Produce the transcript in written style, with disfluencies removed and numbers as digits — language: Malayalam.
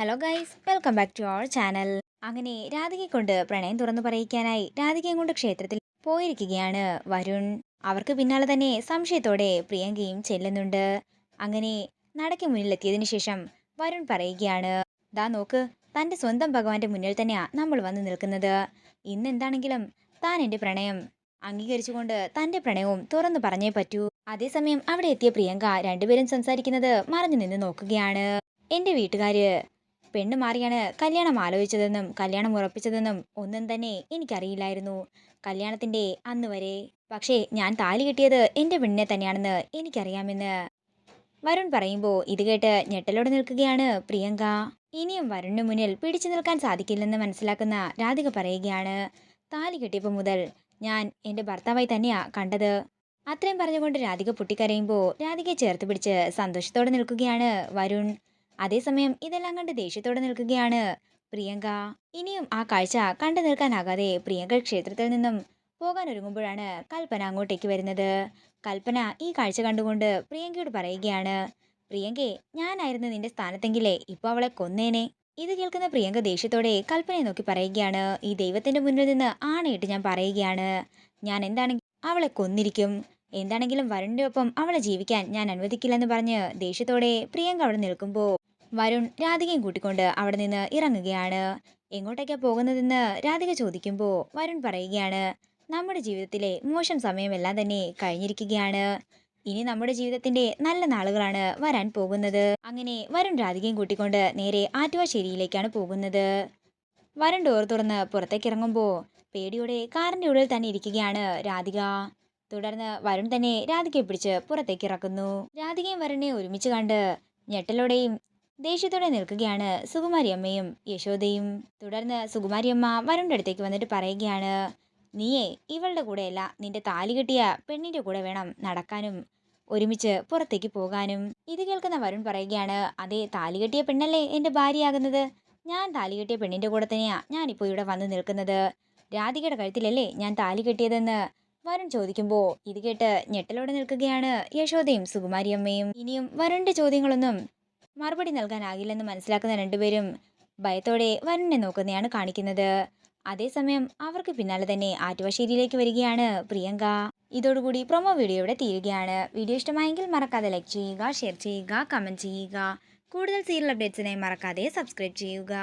Hello guys, welcome back to our channel. അങ്ങനെ രാധികയെ കൊണ്ട് പ്രണയം തുറന്നു പറയിക്കാനായി രാധികയും കൊണ്ട് ക്ഷേത്രത്തിൽ പോയിരിക്കുകയാണ് വരുൺ. അവർക്ക് പിന്നാലെ തന്നെ സംശയത്തോടെ പ്രിയങ്കയും ചെല്ലുന്നുണ്ട്. അങ്ങനെ നടയ്ക്ക് മുന്നിലെത്തിയതിനു ശേഷം വരുൺ പറയുകയാണ്, ദാ നോക്ക്, തന്റെ സ്വന്തം ഭഗവാന്റെ മുന്നിൽ തന്നെയാ നമ്മൾ വന്ന് നിൽക്കുന്നത്. ഇന്ന് എന്താണെങ്കിലും താൻ എന്റെ പ്രണയം അംഗീകരിച്ചുകൊണ്ട് തന്റെ പ്രണയവും തുറന്നു പറഞ്ഞേ പറ്റൂ. അതേസമയം അവിടെ എത്തിയ പ്രിയങ്ക രണ്ടുപേരും സംസാരിക്കുന്നത് മറഞ്ഞു നിന്ന് നോക്കുകയാണ്. എന്റെ വീട്ടുകാര് പെണ്ണ് മാറിയാണ് കല്യാണം ആലോചിച്ചതെന്നും കല്യാണം ഉറപ്പിച്ചതെന്നും ഒന്നും തന്നെ എനിക്കറിയില്ലായിരുന്നു കല്യാണത്തിന്റെ അന്ന് വരെ. പക്ഷേ ഞാൻ താലി കെട്ടിയത് എന്റെ പെണ്ണിനെ തന്നെയാണെന്ന് എനിക്കറിയാമെന്ന് വരുൺ പറയുമ്പോൾ ഇത് കേട്ട് ഞെട്ടലോടെ നിൽക്കുകയാണ് പ്രിയങ്ക. ഇനിയും വരുണിന് മുന്നിൽ പിടിച്ചു നിൽക്കാൻ സാധിക്കില്ലെന്ന് മനസ്സിലാക്കുന്ന രാധിക പറയുകയാണ്, താലി കെട്ടിയപ്പോൾ മുതൽ ഞാൻ എന്റെ ഭർത്താവായി തന്നെയാ കണ്ടത്. അത്രയും പറഞ്ഞുകൊണ്ട് രാധിക പൊട്ടിക്കരയുമ്പോൾ രാധികയെ ചേർത്ത് പിടിച്ച് സന്തോഷത്തോടെ നിൽക്കുകയാണ് വരുൺ. അതേസമയം ഇതെല്ലാം കണ്ട് ദേഷ്യത്തോടെ നിൽക്കുകയാണ് പ്രിയങ്ക. ഇനിയും ആ കാഴ്ച കണ്ടു നിൽക്കാനാകാതെ പ്രിയങ്ക ക്ഷേത്രത്തിൽ നിന്നും പോകാൻ ഒരുങ്ങുമ്പോഴാണ് കൽപ്പന അങ്ങോട്ടേക്ക് വരുന്നത്. കൽപ്പന ഈ കാഴ്ച കണ്ടുകൊണ്ട് പ്രിയങ്കയോട് പറയുകയാണ്, പ്രിയങ്കേ, ഞാനായിരുന്നു നിന്റെ സ്ഥാനത്തെങ്കിലേ ഇപ്പൊ അവളെ കൊന്നേനെ. ഇത് കേൾക്കുന്ന പ്രിയങ്ക ദേഷ്യത്തോടെ കൽപ്പനയെ നോക്കി പറയുകയാണ്, ഈ ദൈവത്തിന്റെ മുന്നിൽ നിന്ന് ആണയിട്ട് ഞാൻ പറയുകയാണ്, ഞാൻ എന്താണെങ്കിലും അവളെ കൊന്നിരിക്കും. എന്താണെങ്കിലും വരുണിന്റെ ഒപ്പം അവളെ ജീവിക്കാൻ ഞാൻ അനുവദിക്കില്ലെന്ന് പറഞ്ഞ് ദേഷ്യത്തോടെ പ്രിയങ്ക അവിടെ നിൽക്കുമ്പോൾ വരുൺ രാധികയും കൂട്ടിക്കൊണ്ട് അവിടെ നിന്ന് ഇറങ്ങുകയാണ്. എങ്ങോട്ടേക്കാ പോകുന്നതെന്ന് രാധിക ചോദിക്കുമ്പോൾ വരുൺ പറയുകയാണ്, നമ്മുടെ ജീവിതത്തിലെ മോശം സമയമെല്ലാം തന്നെ കഴിഞ്ഞിരിക്കുകയാണ്. ഇനി നമ്മുടെ ജീവിതത്തിന്റെ നല്ല നാളുകളാണ് വരാൻ പോകുന്നത്. അങ്ങനെ വരുൺ രാധികയും കൂട്ടിക്കൊണ്ട് നേരെ ആറ്റുവാശ്ശേരിയിലേക്കാണ് പോകുന്നത്. വരുൺ ഡോർ തുറന്ന് പുറത്തേക്ക് ഇറങ്ങുമ്പോൾ പേടിയോടെ കാറിന്റെ ഉള്ളിൽ തന്നെ ഇരിക്കുകയാണ് രാധിക. തുടർന്ന് വരുൺ തന്നെ രാധികയെ പിടിച്ച് പുറത്തേക്ക് ഇറക്കുന്നു. രാധികയും വരുണിനെ ഒരുമിച്ച് കണ്ട് ഞെട്ടലോടെയും ദേഷ്യത്തോടെ നിൽക്കുകയാണ് സുകുമാരി അമ്മയും യശോദയും. തുടർന്ന് സുകുമാരി അമ്മ വരുണിന്റെ അടുത്തേക്ക് വന്നിട്ട് പറയുകയാണ്, നീയേ ഇവളുടെ കൂടെയല്ല, നിന്റെ താലി കെട്ടിയ പെണ്ണിന്റെ കൂടെ വേണം നടക്കാനും ഒരുമിച്ച് പുറത്തേക്ക് പോകാനും. ഇത് കേൾക്കുന്ന വരുൺ പറയുകയാണ്, അതെ, താലി കെട്ടിയ പെണ്ണല്ലേ എന്റെ ഭാര്യയാകുന്നത്. ഞാൻ താലി കെട്ടിയ പെണ്ണിന്റെ കൂടെ തന്നെയാ ഞാനിപ്പോൾ ഇവിടെ വന്ന് നിൽക്കുന്നത്. രാധികയുടെ കഴുത്തിലല്ലേ ഞാൻ താലി കെട്ടിയതെന്ന് വരുൺ ചോദിക്കുമ്പോൾ ഇത് കേട്ട് ഞെട്ടലോടെ നിൽക്കുകയാണ് യശോദയും സുകുമാരിയമ്മയും. ഇനിയും വരുണിന്റെ ചോദ്യങ്ങളൊന്നും മറുപടി നൽകാനാകില്ലെന്ന് മനസ്സിലാക്കുന്ന രണ്ടുപേരും ഭയത്തോടെ വരുണിനെ നോക്കുന്നതാണ് കാണിക്കുന്നത്. അതേസമയം അവർക്ക് പിന്നാലെ തന്നെ ആറ്റുവാശ്ശേരിയിലേക്ക് വരികയാണ് പ്രിയങ്ക. ഇതോടുകൂടി പ്രൊമോ വീഡിയോ ഇവിടെ തീരുകയാണ്. വീഡിയോ ഇഷ്ടമായെങ്കിൽ മറക്കാതെ ലൈക്ക് ചെയ്യുക, ഷെയർ ചെയ്യുക, കമന്റ് ചെയ്യുക. കൂടുതൽ സീരിയൽ അപ്ഡേറ്റ്സിനായി മറക്കാതെ സബ്സ്ക്രൈബ് ചെയ്യുക.